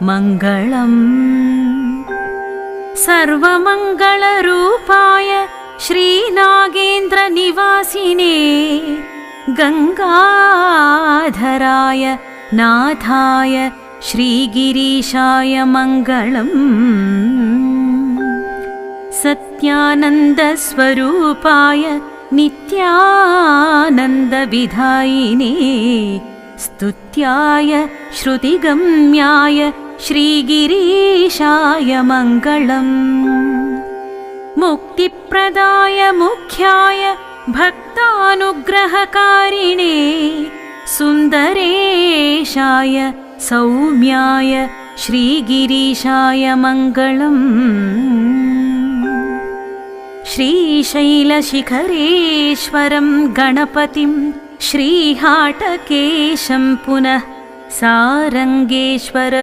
मङ्गलम्। सर्वमङ्गलरूपाय श्रीनागेन्द्रनिवासिने गङ्गाधराय नाथाय श्रीगिरीशाय मङ्गलम्। सत्यानन्दस्वरूपाय नित्यानन्दविधायिने स्तुत्याय श्रुतिगम्याय श्रीगिरीशाय मङ्गलम्। मुक्तिप्रदाय मुख्याय भक्तानुग्रहकारिणे सुन्दरेशाय सौम्याय श्रीगिरीशाय मङ्गलम्। श्रीशैलशिखरेश्वरं गणपतिं श्रीहाटकेशं पुनः सारङ्गेश्वर